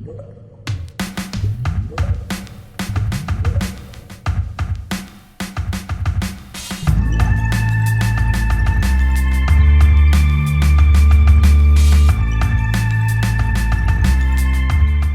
Hey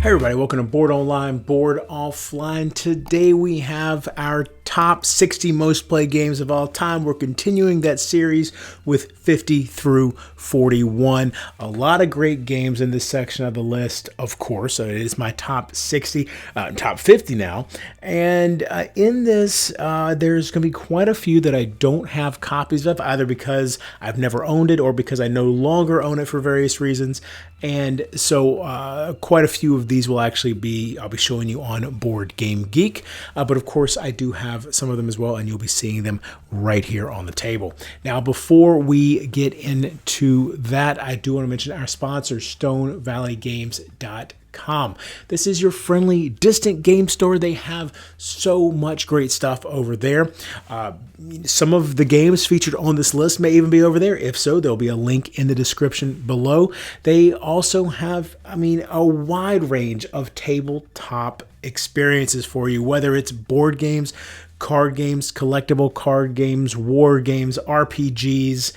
everybody, welcome to Board Online, Board Offline. Today we have our top 60 most played games of all time. We're continuing that series with 50 through 41. A lot of great games in this section of the list, of course. So it is my top 60, top 50 now. And in this, there's going to be quite a few that I don't have copies of, either because I've never owned it or because I no longer own it for various reasons. And so quite a few of these will actually I'll be showing you on Board Game Geek. But of course, I do have some of them as well, and you'll be seeing them right here on the table. Now, before we get into that, I do want to mention our sponsor, StoneValleyGames.com. This is your friendly, distant game store. They have so much great stuff over there. Some of the games featured on this list may even be over there. If so, there'll be a link in the description below. They also have, a wide range of tabletop experiences for you, whether it's board games, card games, collectible card games, war games, RPGs.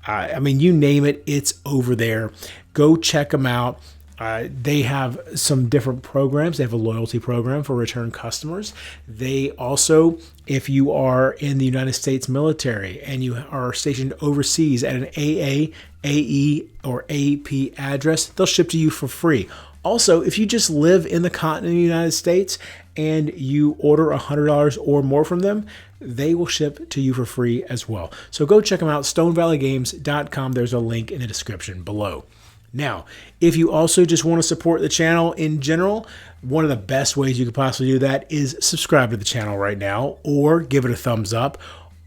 You name it, it's over there. Go check them out. They have some different programs. They have a loyalty program for return customers. They also, if you are in the United States military and you are stationed overseas at an AA, AE, or AP address, they'll ship to you for free. Also, if you just live in the continent of the United States and you order $100 or more from them, they will ship to you for free as well. So go check them out, StoneValleyGames.com. There's a link in the description below. Now, if you also just want to support the channel in general, one of the best ways you could possibly do that is subscribe to the channel right now or give it a thumbs up.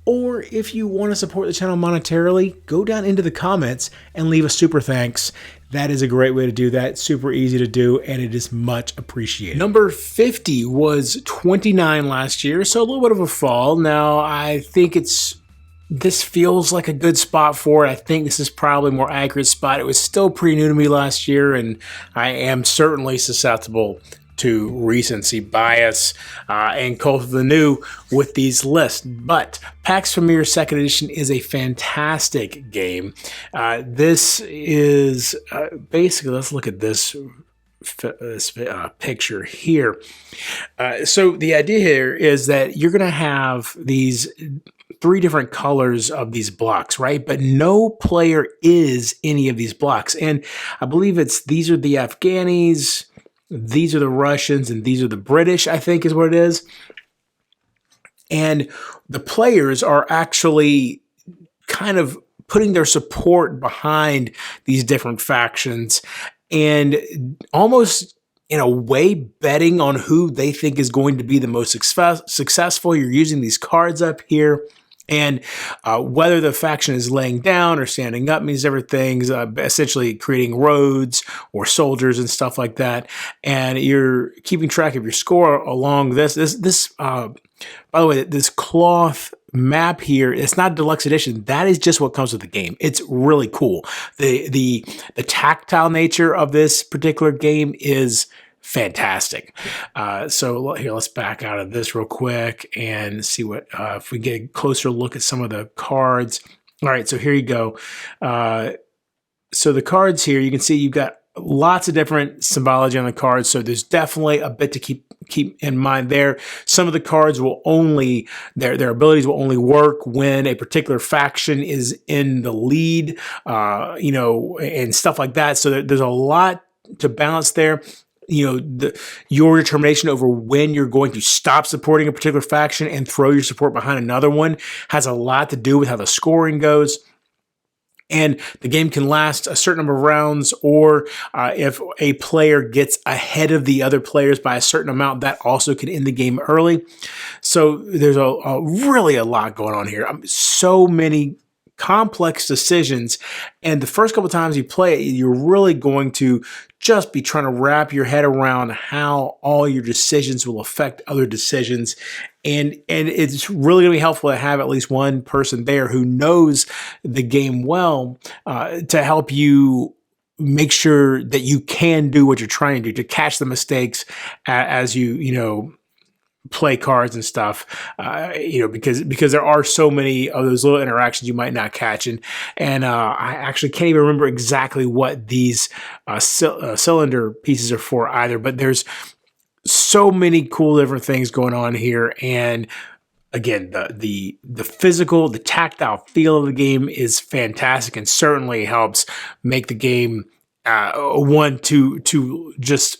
Or if you want to support the channel monetarily, go down into the comments and leave a super thanks. That is a great way to do that. Super easy to do, and it is much appreciated. Number 50 was 29 last year, so a little bit of a fall. Now, I think this feels like a good spot for it. I think this is probably a more accurate spot. It was still pretty new to me last year, and I am certainly susceptible to recency bias and cult of the new with these lists. But PAX Premier 2nd Edition is a fantastic game. This is basically, let's look at this picture here. So the idea here is that you're going to have these 3 different colors of these blocks, right? But no player is any of these blocks. And I believe these are the Afghanis, these are the Russians, and these are the British, I think is what it is. And the players are actually kind of putting their support behind these different factions and almost in a way betting on who they think is going to be the most successful. You're using these cards up here. And whether the faction is laying down or standing up means different things, essentially creating roads or soldiers and stuff like that. And you're keeping track of your score along this. By the way, this cloth map here, it's not a deluxe edition. That is just what comes with the game. It's really cool. The tactile nature of this particular game is fantastic. So here, let's back out of this real quick and see what, if we get a closer look at some of the cards. All right, so here you go. So the cards here, you can see you've got lots of different symbology on the cards. So there's definitely a bit to keep in mind there. Some of the cards will only, their abilities will only work when a particular faction is in the lead, and stuff like that. So there's a lot to balance there. Your determination over when you're going to stop supporting a particular faction and throw your support behind another one has a lot to do with how the scoring goes. And the game can last a certain number of rounds, or if a player gets ahead of the other players by a certain amount, that also can end the game early. So there's really a lot going on here. So many complex decisions, and the first couple times you play it, you're really going to just be trying to wrap your head around how all your decisions will affect other decisions. And it's really going to be helpful to have at least one person there who knows the game well to help you make sure that you can do what you're trying to do, to catch the mistakes as you play cards and stuff, because there are so many of those little interactions you might not catch, and I actually can't even remember exactly what these cylinder pieces are for either, but there's so many cool different things going on here. And again, the physical, the tactile feel of the game is fantastic, and certainly helps make the game one to just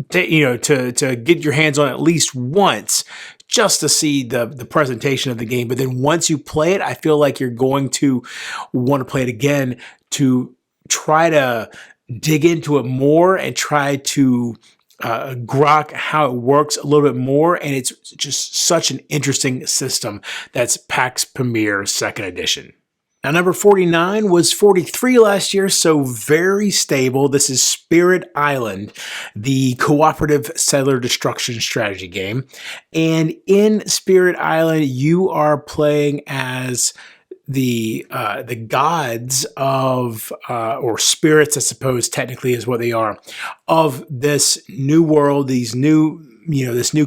to get your hands on at least once, just to see the presentation of the game. But then once you play it, I feel like you're going to want to play it again to try to dig into it more and try to grok how it works a little bit more. And it's just such an interesting system. That's PAX Premier 2nd Edition. Now, number 49 was 43 last year, so very stable. This is Spirit Island, the cooperative settler destruction strategy game. And in Spirit Island, you are playing as the gods of, or spirits, I suppose technically is what they are, of this new world, this new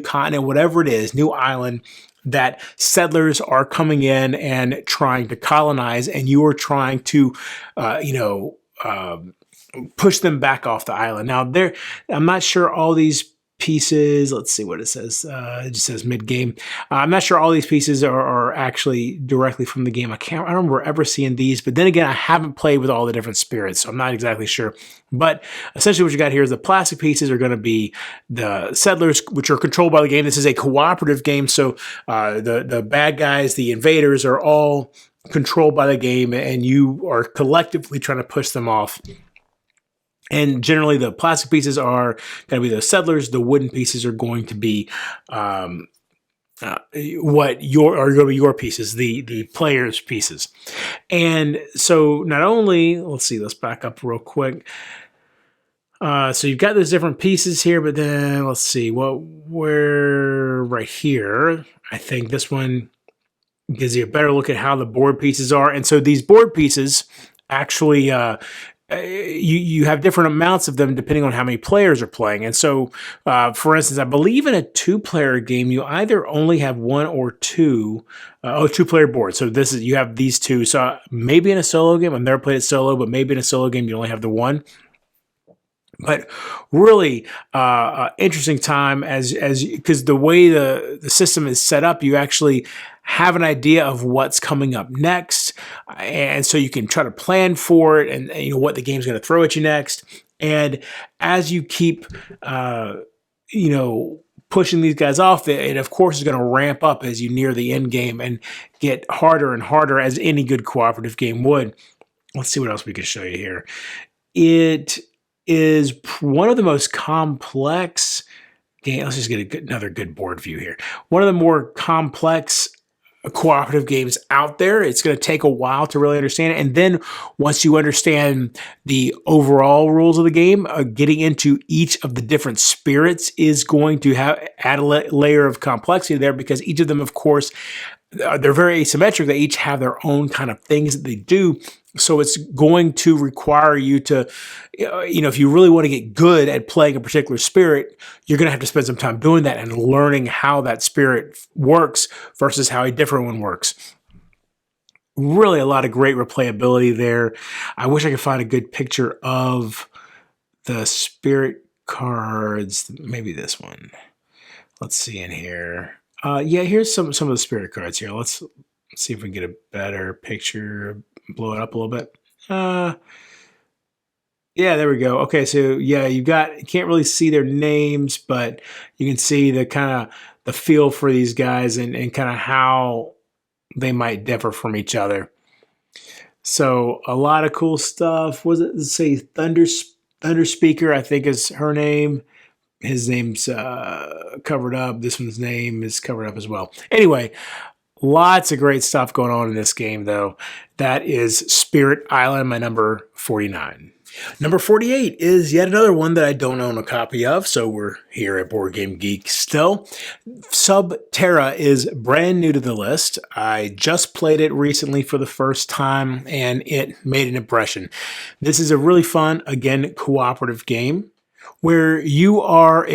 continent, whatever it is, new island, that settlers are coming in and trying to colonize, and you are trying to, push them back off the island. Now, I'm not sure all these pieces, let's see what it says. It just says mid-game. I'm not sure all these pieces are actually directly from the game. I don't remember ever seeing these, but then again, I haven't played with all the different spirits, so I'm not exactly sure. But essentially what you got here is the plastic pieces are going to be the settlers, which are controlled by the game. This is a cooperative game, so the bad guys, the invaders, are all controlled by the game, and you are collectively trying to push them off. And generally, the plastic pieces are going to be the settlers. The wooden pieces are going to be going to be your pieces, the players' pieces. And so, not only, let's back up real quick. So you've got those different pieces here, but then let's see where right here. I think this one gives you a better look at how the board pieces are. And so these board pieces actually. You have different amounts of them depending on how many players are playing. And so, for instance, I believe in a two-player game, you either only have one or two, two-player board. So you have these two. So maybe in a solo game, I've never played it solo, but maybe in a solo game, you only have the one. But really interesting time because the way the system is set up, you actually have an idea of what's coming up next, and so you can try to plan for it and what the game's going to throw at you next. And as you keep pushing these guys off, it of course is going to ramp up as you near the end game and get harder and harder, as any good cooperative game would. Let's see what else we can show you here. It is one of the most complex games. Let's just get another good board view here. One of the more complex cooperative games out there. It's going to take a while to really understand it. And then once you understand the overall rules of the game, getting into each of the different spirits is going to add a layer of complexity there, because each of them, of course, they're very asymmetric. They each have their own kind of things that they do. So it's going to require you to, if you really want to get good at playing a particular spirit, you're going to have to spend some time doing that and learning how that spirit works versus how a different one works. Really a lot of great replayability there. I wish I could find a good picture of the spirit cards. Maybe this one. Let's see in here. Yeah, here's some of the spirit cards here. Let's see if we can get a better picture. Blow it up a little bit. Yeah, there we go. Okay, so yeah, you can't really see their names, but you can see the kind of the feel for these guys and kind of how they might differ from each other. So a lot of cool stuff. Was it, let's say Thunder Speaker, I think is her name. His name's covered up. This one's name is covered up as well. Anyway, lots of great stuff going on in this game, though. That is Spirit Island, my number 49. Number 48 is yet another one that I don't own a copy of, so we're here at Board Game Geek still. Subterra is brand new to the list. I just played it recently for the first time, and it made an impression. This is a really fun, again, cooperative game where you are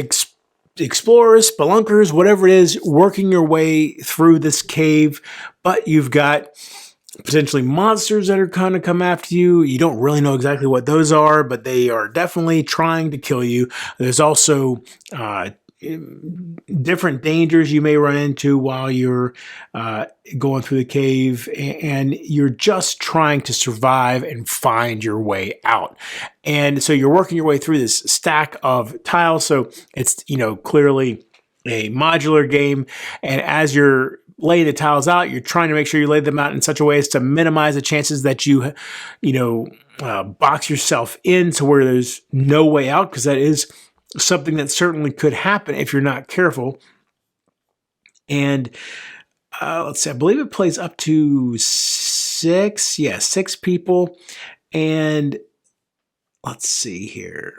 explorers, spelunkers, whatever it is, working your way through this cave, but you've got potentially monsters that are kind of come after you. You don't really know exactly what those are, but they are definitely trying to kill you. There's also different dangers you may run into while you're going through the cave, and you're just trying to survive and find your way out. And so you're working your way through this stack of tiles. So it's, clearly a modular game. And as you're laying the tiles out, you're trying to make sure you lay them out in such a way as to minimize the chances that you box yourself in to where there's no way out, because that is something that certainly could happen if you're not careful. And let's see, I believe it plays up to 6 people. And let's see here.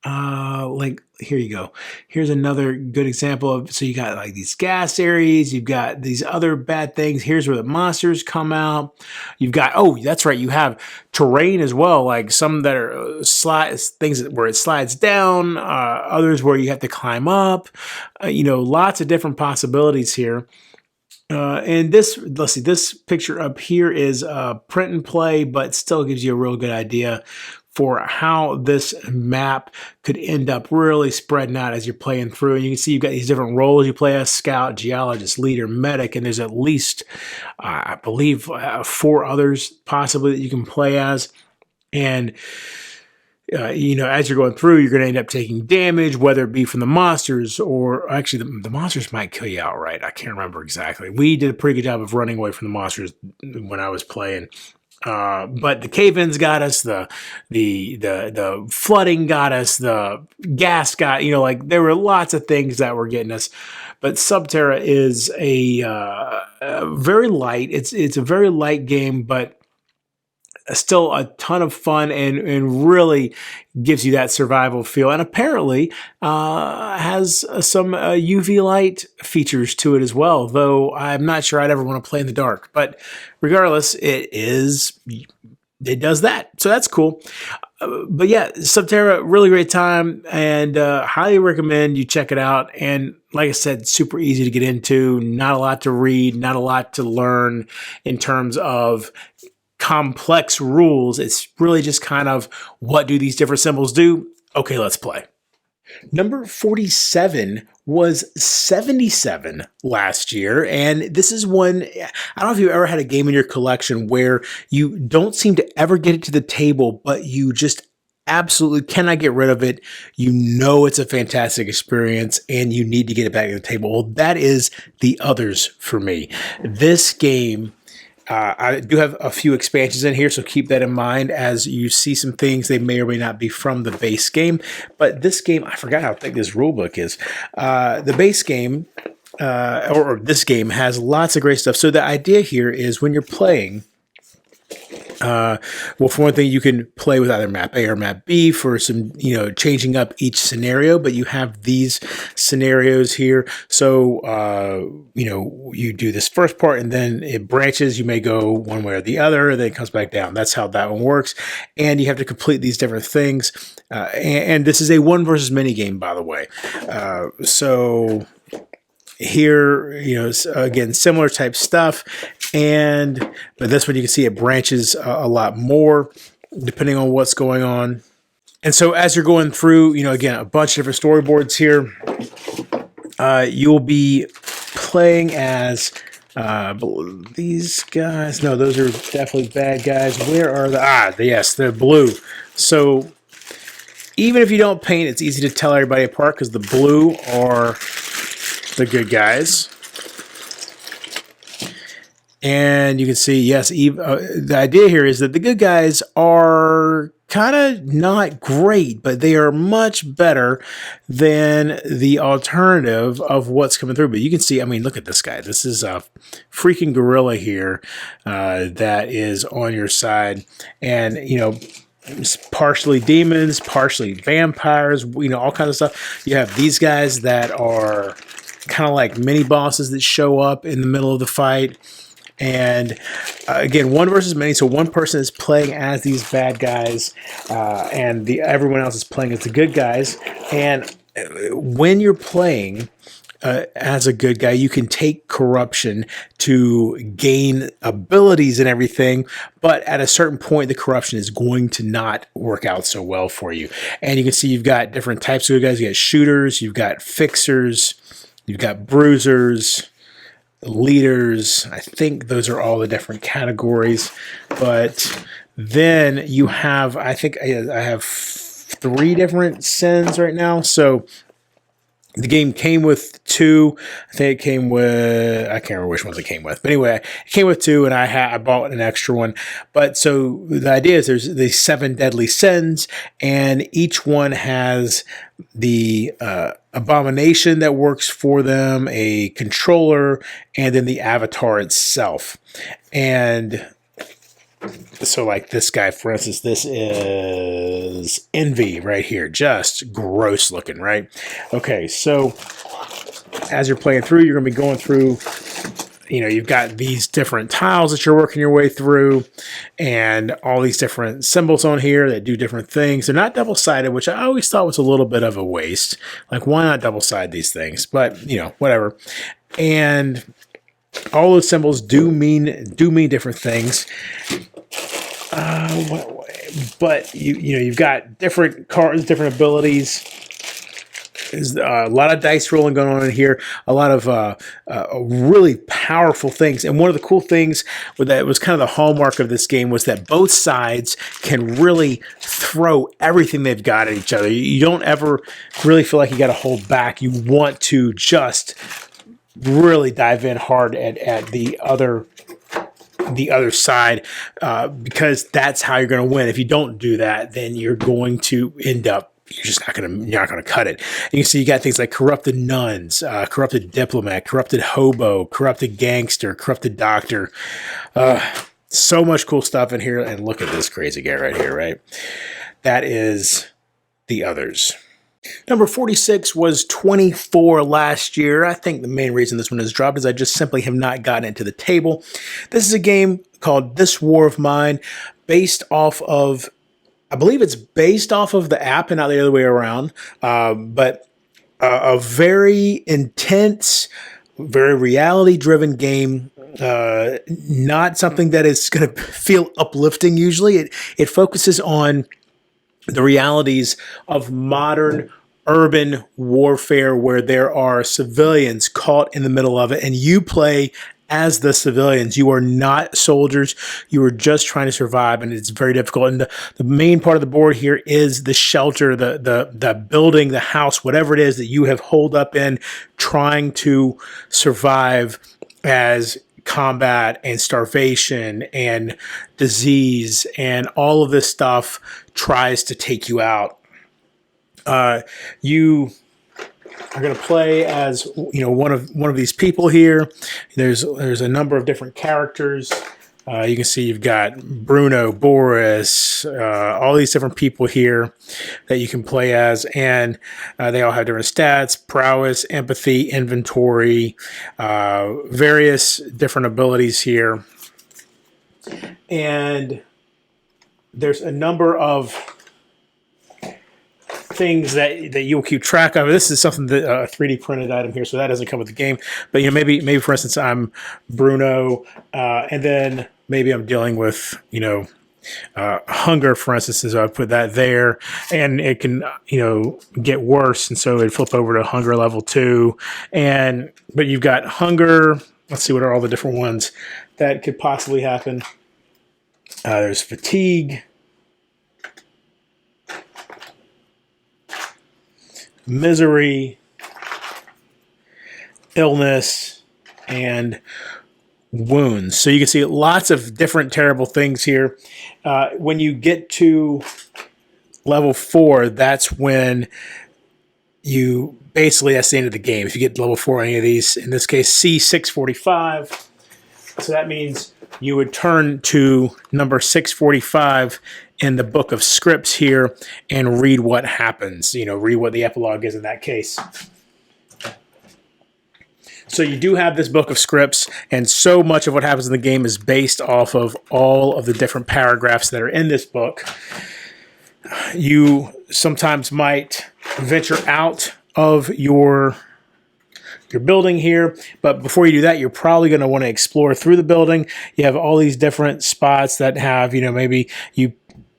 Here you go. Here's another good example of, so you got like these gas areas, you've got these other bad things. Here's where the monsters come out. You've got, oh, that's right, you have terrain as well, like some that are things where it slides down, others where you have to climb up, lots of different possibilities here. And let's see, this picture up here is print and play, but still gives you a real good idea for how this map could end up really spreading out as you're playing through. And you can see you've got these different roles. You play as scout, geologist, leader, medic, and there's at least, I believe, 4 others possibly that you can play as. And as you're going through, you're going to end up taking damage, whether it be from the monsters, or actually the monsters might kill you outright. I can't remember exactly. We did a pretty good job of running away from the monsters when I was playing. But the cave-ins got us, the flooding got us, the gas got, there were lots of things that were getting us. But Subterra is a very light. It's a very light game, but still a ton of fun and really gives you that survival feel. And apparently has some UV light features to it as well, though I'm not sure I'd ever want to play in the dark. But regardless, it does that. So that's cool. But yeah, Subterra, really great time, and highly recommend you check it out. And like I said, super easy to get into, not a lot to read, not a lot to learn in terms of complex rules. It's really just kind of, what do these different symbols do? Okay, let's play. Number 47 was 77 last year, and this is one, I don't know if you've ever had a game in your collection where you don't seem to ever get it to the table, but you just absolutely cannot get rid of it. It's a fantastic experience, and you need to get it back to the table. Well, that is The Others for me. This game, I do have a few expansions in here, so keep that in mind as you see some things. They may or may not be from the base game, but this game, I forgot how thick this rule book is. The base game, or this game, has lots of great stuff. So the idea here is when you're playing, well, for one thing, you can play with either map A or map B for some, changing up each scenario, but you have these scenarios here. So, you do this first part and then it branches. You may go one way or the other, then it comes back down. That's how that one works. And you have to complete these different things. And this is a 1 versus many game, by the way. So here, again, similar type stuff. But this one, you can see it branches a lot more depending on what's going on. And so as you're going through, again, a bunch of different storyboards here, you'll be playing as these guys. No, those are definitely bad guys. Where are yes, they're blue. So even if you don't paint, it's easy to tell everybody apart because the blue are the good guys. And you can see, yes, the idea here is that the good guys are kind of not great, but they are much better than the alternative of what's coming through. But you can see, look at this guy. This is a freaking gorilla here that is on your side. And, partially demons, partially vampires, all kinds of stuff. You have these guys that are kind of like mini bosses that show up in the middle of the fight. And again, one versus many. So one person is playing as these bad guys, and everyone else is playing as the good guys. And when you're playing as a good guy, you can take corruption to gain abilities and everything, but at a certain point, the corruption is going to not work out so well for you. And you can see you've got different types of good guys. You got shooters, you've got fixers, you've got bruisers, leaders. I think those are all the different categories. But then you have, I think I have 3 different sins right now. So the game came with 2. I think it came with, I can't remember which ones it came with. But anyway, it came with 2, and I bought an extra one. But so the idea is there's the 7 deadly sins, and each one has the abomination that works for them, a controller, and then the avatar itself. And so like this guy, for instance, this is envy right here. Just gross looking, right? Okay, so as you're playing through, you're going to be going through, you've got these different tiles that you're working your way through, and all these different symbols on here that do different things. They're not double-sided, which I always thought was a little bit of a waste. Like, why not double-side these things? But, whatever. And all those symbols do mean different things. But you've got different cards, different abilities. There's a lot of dice rolling going on in here. A lot of really powerful things. And one of the cool things that was kind of the hallmark of this game was that both sides can really throw everything they've got at each other. You don't ever really feel like you got to hold back. You want to just really dive in hard at the other side, because that's how you're going to win. If you don't do that, then you're going to end up, you're not going to cut it. And you see, you got things like corrupted nuns, corrupted diplomat, corrupted hobo, corrupted gangster, corrupted doctor. So much cool stuff in here. And look at this crazy guy right here, right? That is the others. Number 46 was 24 last year. I think the main reason this one has dropped is I just simply have not gotten it to the table. This is a game called This War of Mine, based off of, I believe it's based off of the app and not the other way around, but a very intense, very reality-driven game. Not something that is going to feel uplifting usually. It focuses on the realities of modern urban warfare, where there are civilians caught in the middle of it, and you play as the civilians. You are not soldiers. You are just trying to survive, and it's very difficult. And the main part of the board here is the shelter, the building, the house, whatever it is that you have holed up in, trying to survive as combat and starvation and disease and all of this stuff tries to take you out. You are going to play as one of these people here. There's a number of different characters. You can see you've got Bruno, Boris, all these different people here that you can play as, and they all have different stats: prowess, empathy, inventory, various different abilities here. And there's a number of things that you'll keep track of. This is something that a 3D printed item here, so that doesn't come with the game. But maybe for instance, I'm Bruno, and then maybe I'm dealing with hunger, for instance, so I put that there, and it can get worse, and so it'd flip over to hunger level 2. But you've got hunger. Let's see, what are all the different ones that could possibly happen? There's fatigue, misery, illness, and wounds. So you can see lots of different terrible things here. When you get to level 4, that's when you basically, that's the end of the game. If you get level 4 on any of these, in this case C645, so that means you would turn to number 645 in the book of scripts here and read what happens, read what the epilogue is in that case. So you do have this book of scripts, and so much of what happens in the game is based off of all of the different paragraphs that are in this book. You sometimes might venture out of your building here, but before you do that, you're probably going to want to explore through the building. You have all these different spots that have, maybe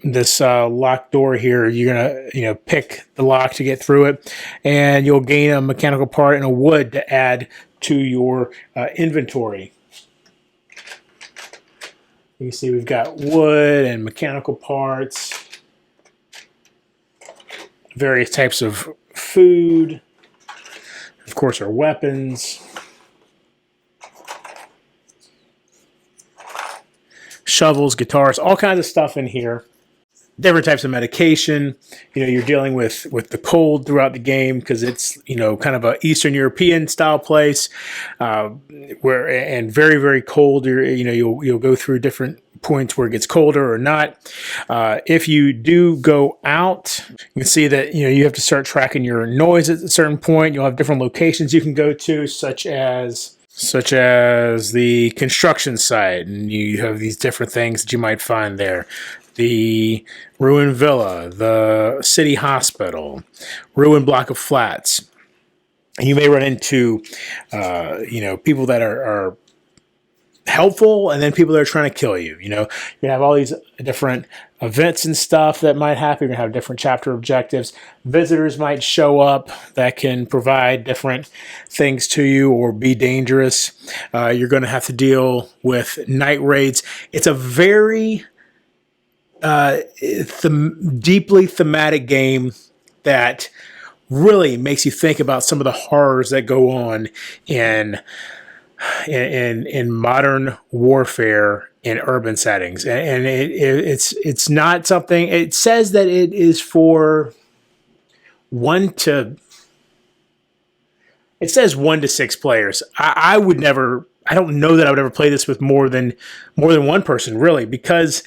this locked door here, you're going to, pick the lock to get through it, and you'll gain a mechanical part and a wood to add to your inventory. You can see we've got wood and mechanical parts, various types of food, of course our weapons, shovels, guitars, all kinds of stuff in here. Different types of medication. You're dealing with the cold throughout the game because it's kind of a Eastern European style place, and very, very cold. You'll go through different points where it gets colder or not. If you do go out, you can see that you have to start tracking your noise at a certain point. You'll have different locations you can go to, such as the construction site, and you have these different things that you might find there. The ruined villa, the city hospital, ruined block of flats. And you may run into, people that are helpful, and then people that are trying to kill you. You're going to have all these different events and stuff that might happen. You're going to have different chapter objectives. Visitors might show up that can provide different things to you or be dangerous. You're going to have to deal with night raids. It's a very deeply thematic game that really makes you think about some of the horrors that go on in modern warfare in urban settings, and it's not something. It says that it is for 1 to 6 players. I would never. I don't know that I would ever play this with more than one person, really, because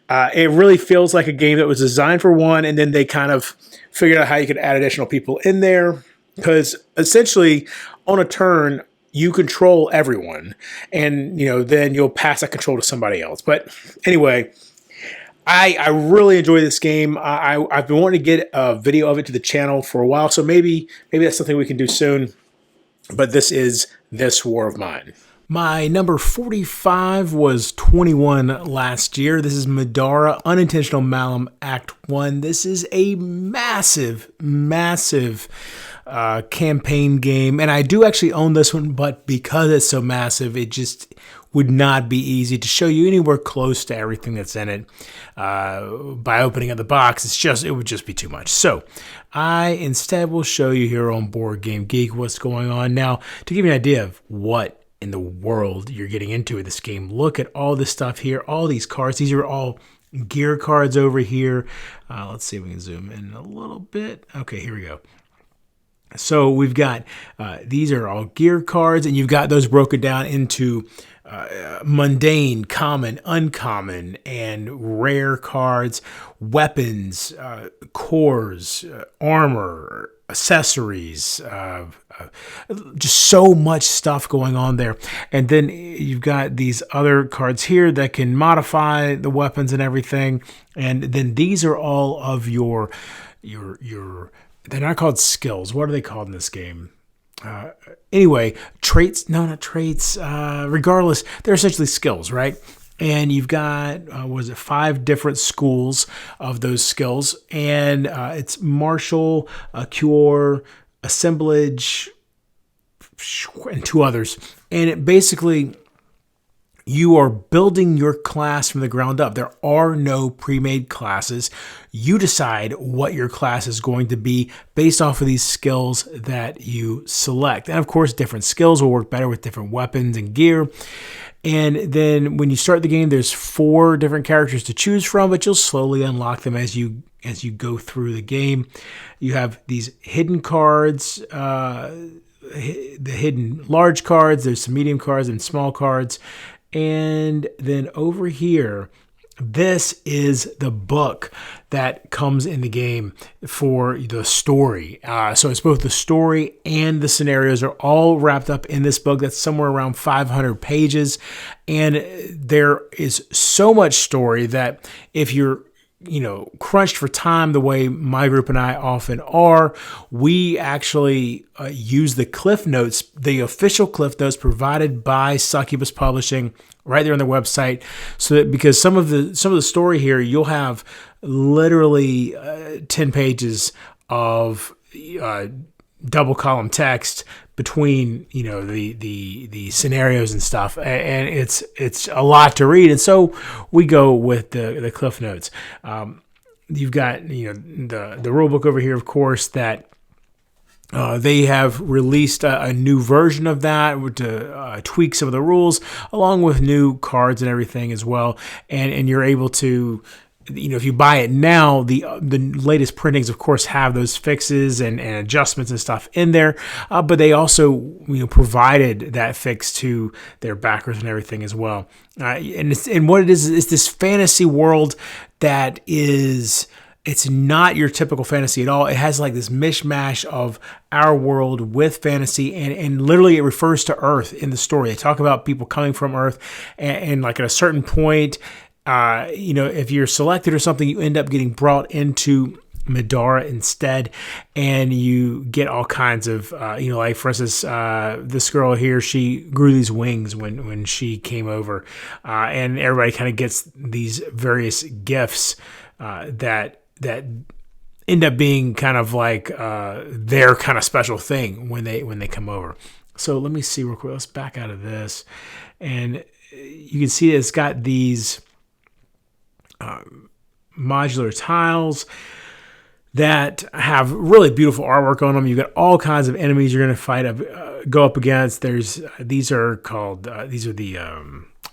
it really feels like a game that was designed for one, and then they kind of figured out how you could add additional people in there. Because essentially, on a turn, you control everyone, and then you'll pass that control to somebody else. But anyway, I really enjoy this game. I've been wanting to get a video of it to the channel for a while, so maybe that's something we can do soon. But this is This War of Mine. My number 45 was 21 last year. This is Madara, Unintentional Malum, Act 1. This is a massive, massive campaign game. And I do actually own this one, but because it's so massive, it just would not be easy to show you anywhere close to everything that's in it. By opening up the box, it would just be too much. So I instead will show you here on Board Game Geek what's going on. Now, to give you an idea of what in the world you're getting into with this game, look at all this stuff here, all these cards. These are all gear cards over here. Let's see if we can zoom in a little bit. Okay, here we go. So we've got, these are all gear cards, and you've got those broken down into mundane, common, uncommon, and rare cards, weapons, cores, armor, accessories, just so much stuff going on there. And then you've got these other cards here that can modify the weapons and everything. And then these are all of your they're not called skills. What are they called in this game? Anyway, traits. No, not traits. Regardless, they're essentially skills, right? And you've got, 5 different schools of those skills. And it's martial, cure, assemblage, and 2 others. And it basically, you are building your class from the ground up. There are no pre-made classes. You decide what your class is going to be based off of these skills that you select. And of course, different skills will work better with different weapons and gear. And then when you start the game, there's 4 different characters to choose from, but you'll slowly unlock them as you go through the game. You have these hidden cards, the hidden large cards. There's some medium cards and small cards. And then over here, this is the book that comes in the game for the story. So it's both the story and the scenarios are all wrapped up in this book. That's somewhere around 500 pages. And there is so much story that if you're crunched for time the way my group and I often are, we actually use the Cliff Notes, the official Cliff Notes provided by Succubus Publishing, right there on their website. So that because some of the story here, you'll have literally 10 pages of double column text between the scenarios and stuff, and it's a lot to read, and so we go with the Cliff Notes. You've got the rule book over here, of course, that they have released a new version of that to tweak some of the rules, along with new cards and everything as well, and you're able to. If you buy it now, the latest printings, of course, have those fixes and adjustments and stuff in there. But they also, provided that fix to their backers and everything as well. And what it is this fantasy world that is. It's not your typical fantasy at all. It has like this mishmash of our world with fantasy, and literally it refers to Earth in the story. They talk about people coming from Earth, and like at a certain point. If you're selected or something, you end up getting brought into Madara instead, and you get all kinds of, like for instance, this girl here, she grew these wings when she came over, and everybody kind of gets these various gifts that end up being kind of like their kind of special thing when they come over. So let me see real quick. Let's back out of this, and you can see it's got these modular tiles that have really beautiful artwork on them. You've got all kinds of enemies you're going to fight go up against. These are the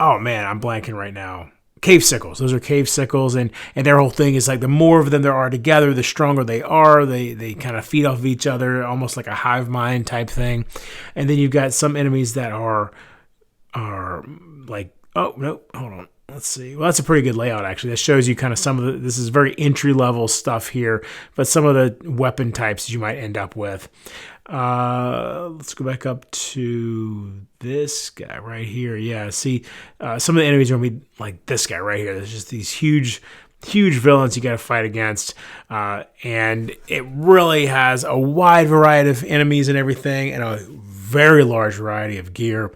oh man, I'm blanking right now. Cave sickles. Those are cave sickles, and their whole thing is like the more of them there are together, the stronger they are. They kind of feed off of each other, almost like a hive mind type thing. And then you've got some enemies that are like, oh no, hold on. Let's see. Well, that's a pretty good layout, actually. That shows you kind of some of this is very entry-level stuff here, but some of the weapon types you might end up with. Let's go back up to this guy right here. Yeah, see, some of the enemies are going to be like this guy right here. There's just these huge villains you got to fight against, and it really has a wide variety of enemies and everything, and a very large variety of gear.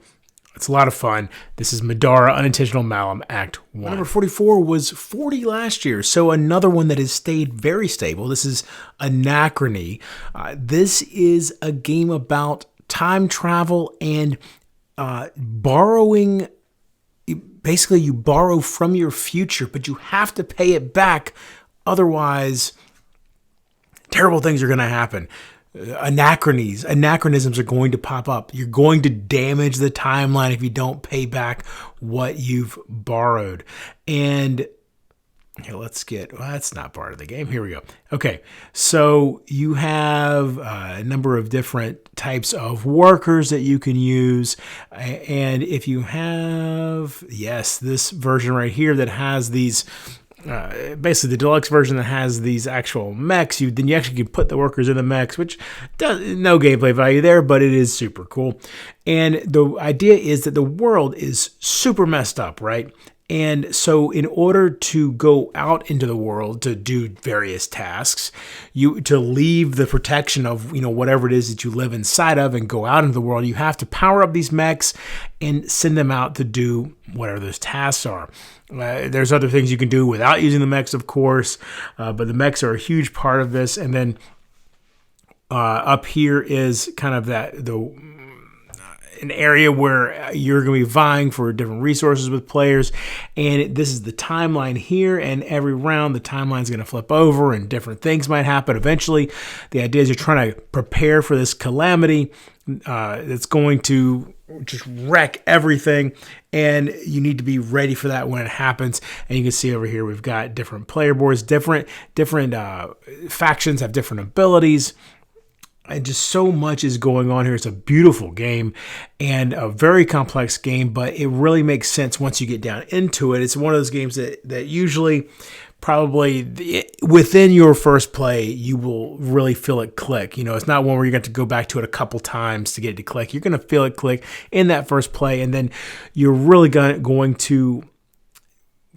It's a lot of fun. This is Madara Unintentional Malum Act 1. Number 44 was 40 last year, so another one that has stayed very stable. This is Anachrony. This is a game about time travel and borrowing. Basically, you borrow from your future, but you have to pay it back. Otherwise, terrible things are going to happen. Anachronisms are going to pop up. You're going to damage the timeline if you don't pay back what you've borrowed. And here, that's not part of the game. Here we go. Okay, so you have a number of different types of workers that you can use. And if you have, this version right here that has these basically the deluxe version that has these actual mechs, then you actually can put the workers in the mechs, which does no gameplay value there, but it is super cool. And the idea is that the world is super messed up, right? And so in order to go out into the world to do various tasks, to leave the protection of, whatever it is that you live inside of and go out into the world, you have to power up these mechs and send them out to do whatever those tasks are. There's other things you can do without using the mechs, of course, but the mechs are a huge part of this. And then up here is kind of an area where you're going to be vying for different resources with players, and this is the timeline here, and every round the timeline is going to flip over and different things might happen. Eventually, the idea is you're trying to prepare for this calamity that's going to just wreck everything, and you need to be ready for that when it happens. And you can see over here we've got different player boards, different factions have different abilities. and just so much is going on here. It's a beautiful game and a very complex game, but it really makes sense once you get down into it. It's one of those games that usually probably within your first play, you will really feel it click. It's not one where you're going to go back to it a couple times to get it to click. You're going to feel it click in that first play, and then you're really going to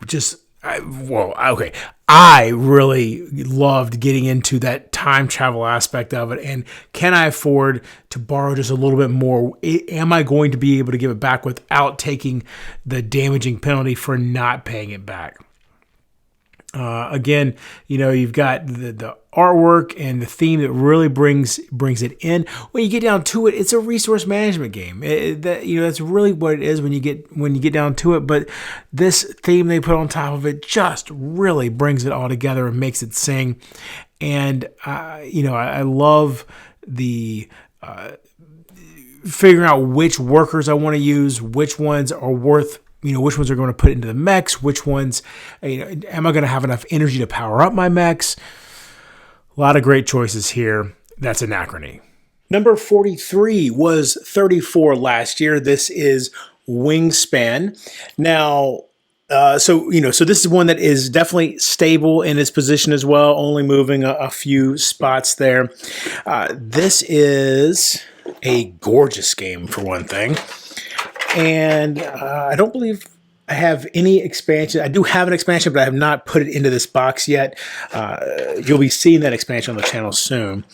just okay. I really loved getting into that time travel aspect of it. And can I afford to borrow just a little bit more? Am I going to be able to give it back without taking the damaging penalty for not paying it back? Again, you've got the artwork and the theme that really brings it in. When you get down to it, it's a resource management game. That's really what it is when you get down to it. But this theme they put on top of it just really brings it all together and makes it sing. And I love the figuring out which workers I want to use, which ones are worth. Which ones are going to put into the mechs, which ones, am I going to have enough energy to power up my mechs? A lot of great choices here. That's Anachrony. Number 43 was 34 last year. This is Wingspan. Now, so this is one that is definitely stable in its position as well, only moving a few spots there. This is a gorgeous game for one thing. And I don't believe I have any expansion. I do have an expansion, but I have not put it into this box yet. You'll be seeing that expansion on the channel soon.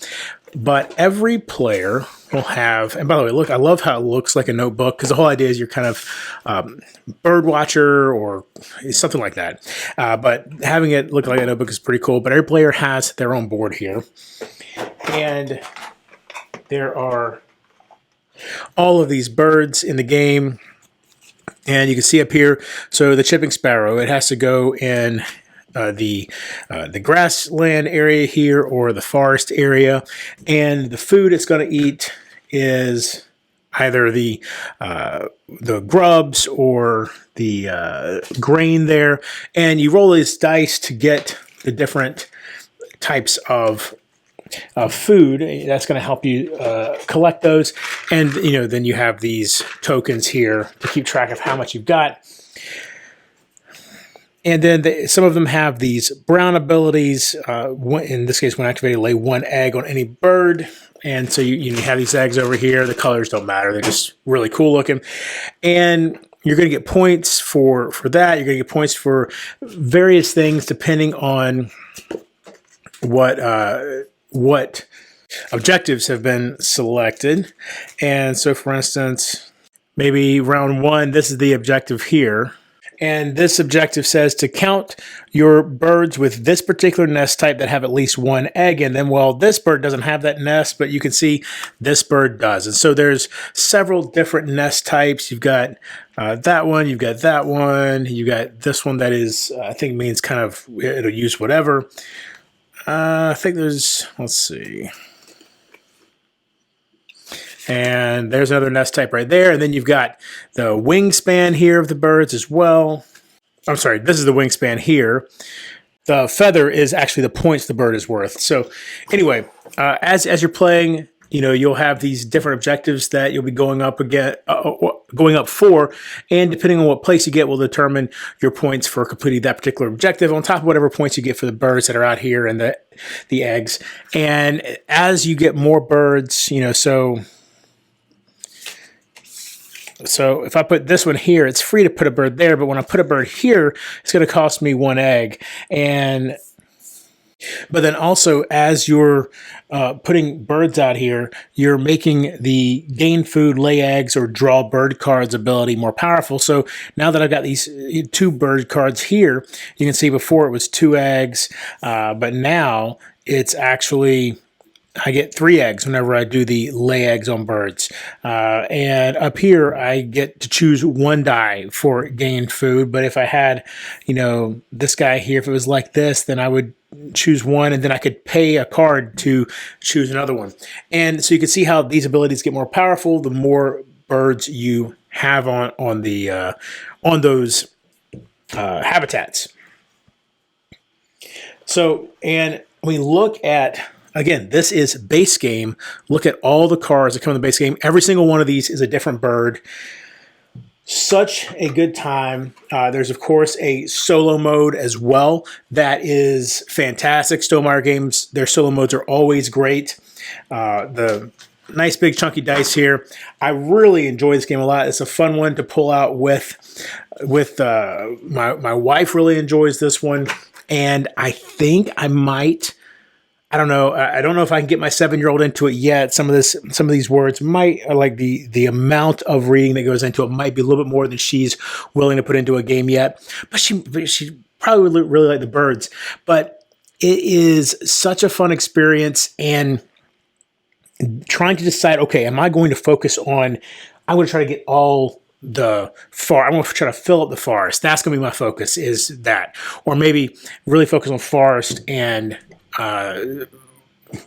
But every player will have, and by the way, look, I love how it looks like a notebook, because the whole idea is you're kind of bird watcher or something like that. But having it look like a notebook is pretty cool. But every player has their own board here. And there are all of these birds in the game, and you can see up here, so the chipping sparrow, it has to go in the grassland area here or the forest area, and the food it's going to eat is either the grubs or the grain there, and you roll these dice to get the different types of food. That's going to help you collect those, and then you have these tokens here to keep track of how much you've got. And then some of them have these brown abilities. In this case, when activated, lay one egg on any bird. And so you have these eggs over here. The colors don't matter; they're just really cool looking. And you're going to get points for that. You're going to get points for various things depending on what objectives have been selected. And so, for instance, maybe round one, this is the objective here. And this objective says to count your birds with this particular nest type that have at least one egg in them. Well, this bird doesn't have that nest, but you can see this bird does. And so there's several different nest types. You've got that one, you've got that one, you got this one that is, I think means kind of, it'll use whatever. I think there's, let's see. And there's another nest type right there. And then you've got the wingspan here of the birds as well. I'm sorry, this is the wingspan here. The feather is actually the points the bird is worth. So anyway, as you're playing, you'll have these different objectives that you'll be going up for, and depending on what place you get will determine your points for completing that particular objective, on top of whatever points you get for the birds that are out here and the eggs. And as you get more birds, so if I put this one here, it's free to put a bird there, but when I put a bird here, it's going to cost me one egg. But then also, as you're putting birds out here, you're making the gain food, lay eggs, or draw bird cards ability more powerful. So now that I've got these 2 bird cards here, you can see before it was 2 eggs, but now it's actually, I get 3 eggs whenever I do the lay eggs on birds. And up here, I get to choose 1 die for gained food. But if I had, this guy here, if it was like this, then I would choose 1, and then I could pay a card to choose another one. And so you can see how these abilities get more powerful the more birds you have on those habitats. So, and we look at Again, this is base game. Look at all the cards that come in the base game. Every single one of these is a different bird. Such a good time. There's, of course, a solo mode as well. That is fantastic. Stonemaier games, their solo modes are always great. The nice big chunky dice here. I really enjoy this game a lot. It's a fun one to pull out with my wife really enjoys this one. And I think I might... I don't know. I don't know if I can get my 7-year-old into it yet. Some of these words might, like the amount of reading that goes into it might be a little bit more than she's willing to put into a game yet. But she probably would really like the birds. But it is such a fun experience, and trying to decide, okay, am I going to focus on? I'm going to try to get all the I'm going to try to fill up the forest. That's going to be my focus. Is that, or maybe really focus on forest and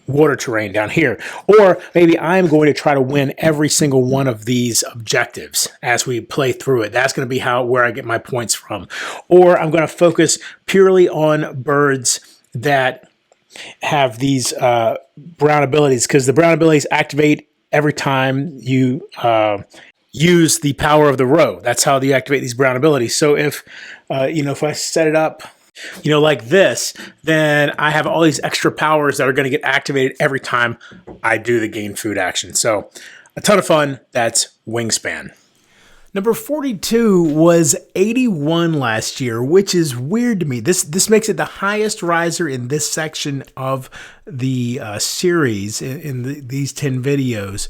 water terrain down here, or maybe I'm going to try to win every single one of these objectives as we play through it. That's going to be where I get my points from. Or I'm going to focus purely on birds that have these brown abilities, because the brown abilities activate every time you use the power of the row. That's how you activate these brown abilities. So if if I set it up like this, then I have all these extra powers that are going to get activated every time I do the gain food action. So a ton of fun. That's Wingspan. Number 42 was 81 last year, which is weird to me. This makes it the highest riser in this section of the series in these 10 videos.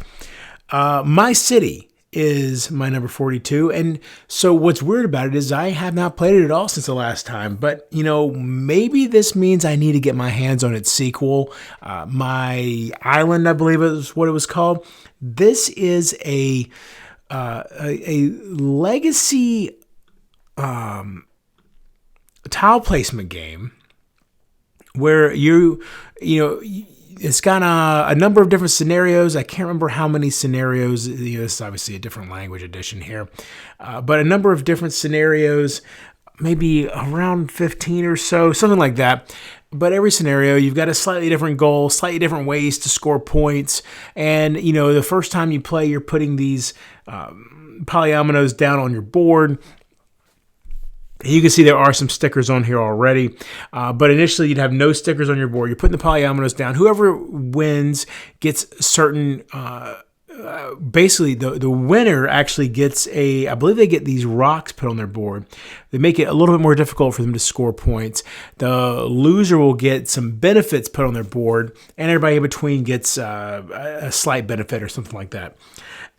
My City is my number 42. And so what's weird about it is I have not played it at all since the last time. But, maybe this means I need to get my hands on its sequel. My Island, I believe is what it was called. This is a legacy tile placement game where it's got a number of different scenarios. I can't remember how many scenarios. This is obviously a different language edition here, but a number of different scenarios, maybe around 15 or so, something like that. But every scenario, you've got a slightly different goal, slightly different ways to score points. And, the first time you play, you're putting these polyominoes down on your board. You can see there are some stickers on here already, but initially you'd have no stickers on your board. You're putting the polyominoes down. Whoever wins gets certain, basically the winner actually gets I believe they get these rocks put on their board. They make it a little bit more difficult for them to score points. The loser will get some benefits put on their board, and everybody in between gets a slight benefit or something like that.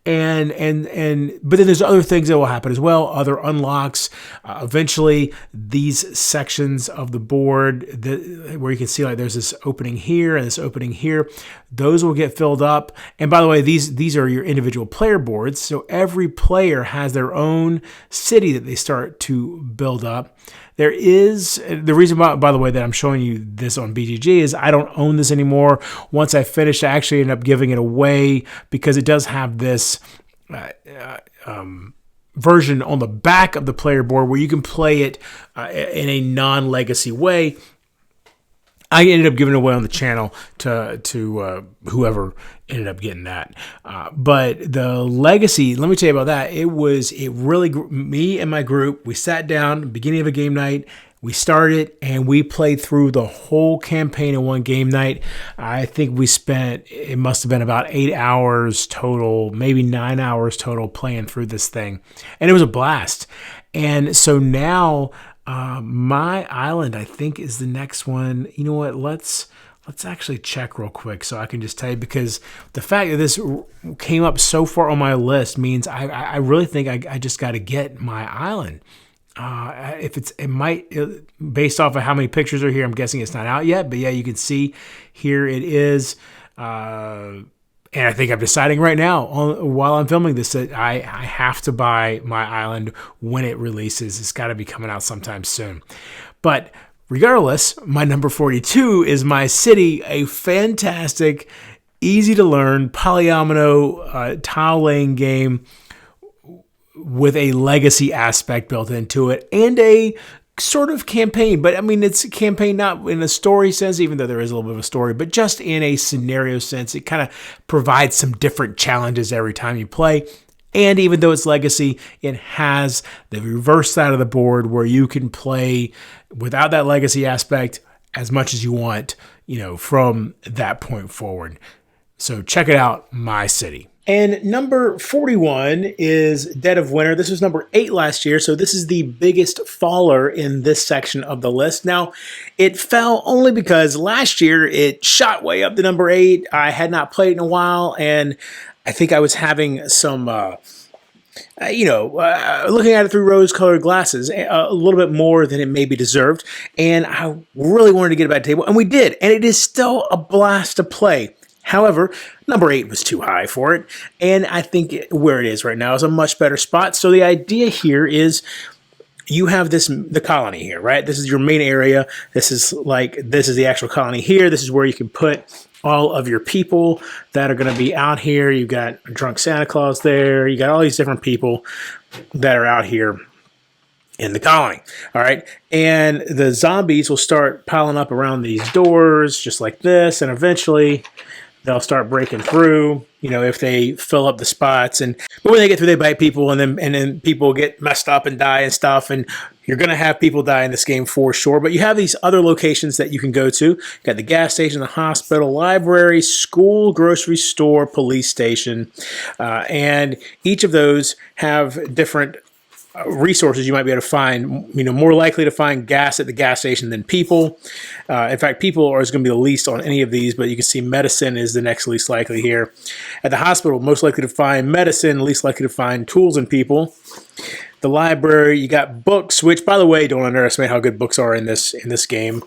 But then there's other things that will happen as well, other unlocks. Eventually, these sections of the board where you can see like there's this opening here and this opening here, those will get filled up. And by the way, these are your individual player boards, so every player has their own city that they start to build up. There is the reason why, by the way, that I'm showing you this on BGG is I don't own this anymore. Once I finished, I actually ended up giving it away because it does have this version on the back of the player board where you can play it in a non-legacy way. I ended up giving it away on the channel to whoever ended up getting that. But the legacy, let me tell you about that. It really, me and my group, we sat down, beginning of a game night, we started and we played through the whole campaign in one game night. I think it must have been about 8 hours total, maybe 9 hours total playing through this thing. And it was a blast. And so now, My Island, I think, is the next one. You know what? Let's actually check real quick so I can just tell you, because the fact that this came up so far on my list means I really think I just got to get My Island. Based off of how many pictures are here, I'm guessing it's not out yet. But yeah, you can see here it is. And I think I'm deciding right now, while I'm filming this, that I have to buy My Island when it releases. It's got to be coming out sometime soon. But regardless, my number 42 is My City, a fantastic, easy to learn polyomino tile laying game with a legacy aspect built into it and a sort of campaign, but I mean, it's a campaign not in a story sense, even though there is a little bit of a story, but just in a scenario sense. It kind of provides some different challenges every time you play. And even though it's legacy, it has the reverse side of the board where you can play without that legacy aspect as much as you want, from that point forward. So check it out, My City. And number 41 is Dead of Winter. This was number 8 last year, so this is the biggest faller in this section of the list. Now, it fell only because last year it shot way up to number 8. I had not played in a while, and I think I was having some, looking at it through rose-colored glasses, a little bit more than it maybe deserved, and I really wanted to get it back to the table, and we did, and it is still a blast to play. However, number 8 was too high for it, and I think where it is right now is a much better spot. So the idea here is you have the colony here, right? This is your main area. This is the actual colony here. This is where you can put all of your people that are going to be out here. You've got a drunk Santa Claus there. You got all these different people that are out here in the colony. All right. And the zombies will start piling up around these doors just like this. And eventually they'll start breaking through, if they fill up the spots. But when they get through, they bite people, and then people get messed up and die and stuff. And you're going to have people die in this game for sure. But you have these other locations that you can go to. You got the gas station, the hospital, library, school, grocery store, police station. And each of those have different resources you might be able to find, more likely to find gas at the gas station than people. In fact, people are going to be the least on any of these, but you can see medicine is the next least likely here. At the hospital, most likely to find medicine, least likely to find tools and people. The library, you got books, which, by the way, don't underestimate how good books are in this game.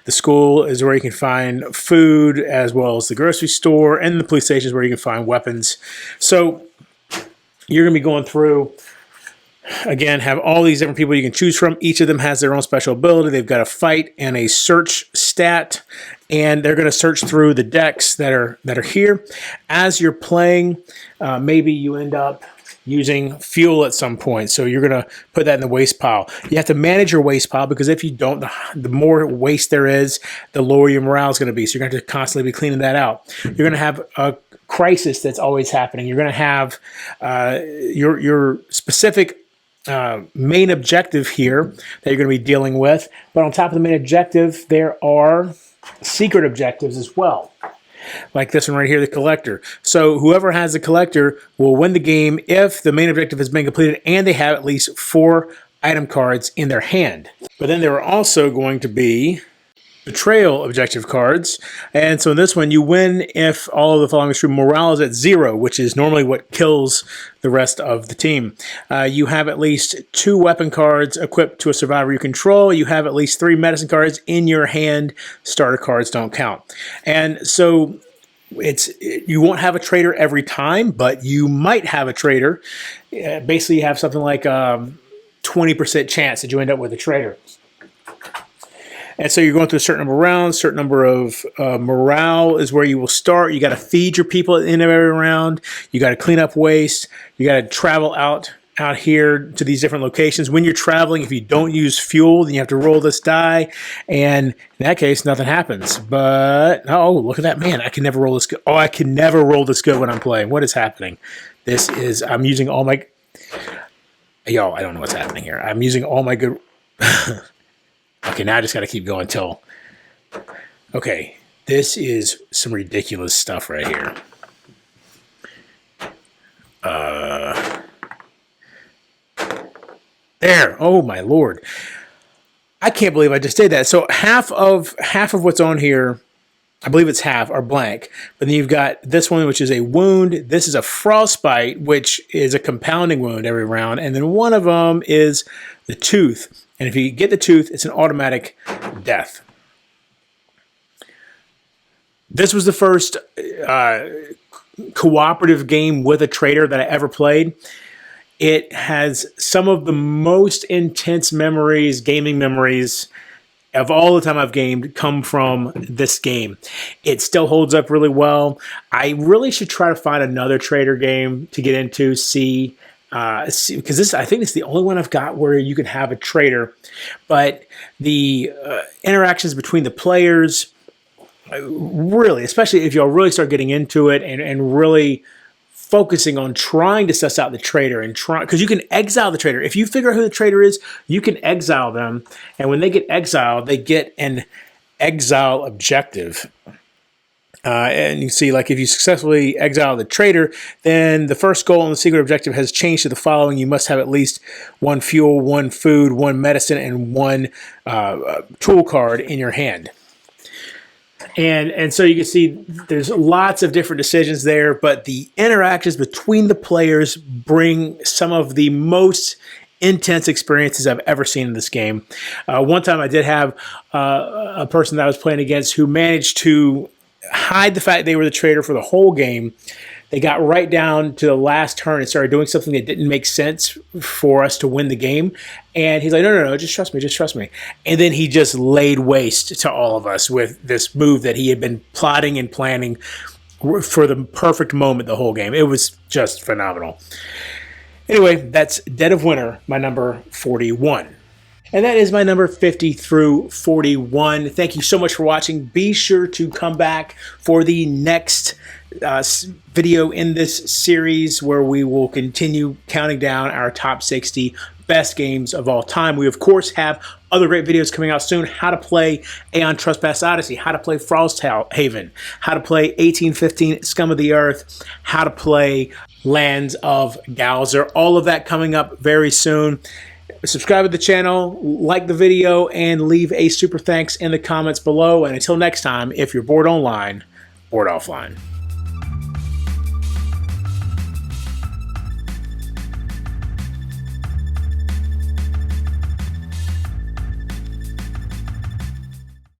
The school is where you can find food, as well as the grocery store, and the police station is where you can find weapons. So you're going to be going through. Again, have all these different people you can choose from. Each of them has their own special ability. They've got a fight and a search stat, and they're going to search through the decks that are here. As you're playing, maybe you end up using fuel at some point, so you're going to put that in the waste pile. You have to manage your waste pile, because if you don't, the more waste there is, the lower your morale is going to be. So you're going to have to constantly be cleaning that out. You're going to have a crisis that's always happening. You're going to have your specific main objective here that you're going to be dealing with. But on top of the main objective, there are secret objectives as well. Like this one right here, the collector. So whoever has the collector will win the game if the main objective has been completed and they have at least 4 item cards in their hand. But then there are also going to be betrayal objective cards. And so in this one, you win if all of the following is true. Morale is at 0, which is normally what kills the rest of the team. You have at least 2 weapon cards equipped to a survivor you control. You have at least 3 medicine cards in your hand. Starter cards don't count. And so you won't have a traitor every time, but you might have a traitor. Basically, you have something like 20% chance that you end up with a traitor. And so you're going through a certain number of rounds, certain number of morale is where you will start. You got to feed your people at the end of every round. You got to clean up waste. You got to travel out here to these different locations. When you're traveling, if you don't use fuel, then you have to roll this die. And in that case, nothing happens. But, oh, look at that. Man, I can never roll this good. Oh, I can never roll this good when I'm playing. What is happening? I'm using all my... Yo, I don't know what's happening here. I'm using all my good... Okay, now I just got to keep going till... Okay, this is some ridiculous stuff right here. There. Oh, my Lord. I can't believe I just did that. So half of what's on here, I believe it's half, are blank. But then you've got this one, which is a wound. This is a frostbite, which is a compounding wound every round. And then one of them is the tooth. And if you get the tooth, it's an automatic death. This was the first cooperative game with a traitor that I ever played. It has some of the most intense memories, gaming memories, of all the time I've gamed come from this game. It still holds up really well. I really should try to find another traitor game to get into, see because this, I think it's the only one I've got where you can have a trader, but the interactions between the players, really, especially if y'all really start getting into it and really focusing on trying to suss out the traitor and try, because you can exile the traitor. If you figure out who the traitor is, you can exile them. And when they get exiled, they get an exile objective. And you see, like, if you successfully exile the traitor, then the first goal on the secret objective has changed to the following. You must have at least 1 fuel, 1 food, 1 medicine, and 1 tool card in your hand. And so you can see there's lots of different decisions there, but the interactions between the players bring some of the most intense experiences I've ever seen in this game. One time I did have a person that I was playing against who managed to hide the fact they were the traitor for the whole game. They got right down to the last turn and started doing something that didn't make sense for us to win the game. And he's like, no, just trust me, just trust me. And then he just laid waste to all of us with this move that he had been plotting and planning for the perfect moment the whole game. It was just phenomenal. Anyway, that's Dead of Winter, my number 41. And that is my number 50 through 41. Thank you so much for watching. Be sure to come back for the next video in this series where we will continue counting down our top 60 best games of all time. We, of course, have other great videos coming out soon. How to play Aeon Trespass Odyssey, how to play Frosthaven, how to play 1815 Scum of the Earth, how to play Lands of Galzer. All of that coming up very soon. Subscribe to the channel, like the video, and leave a super thanks in the comments below. And until next time, if you're bored online, board offline.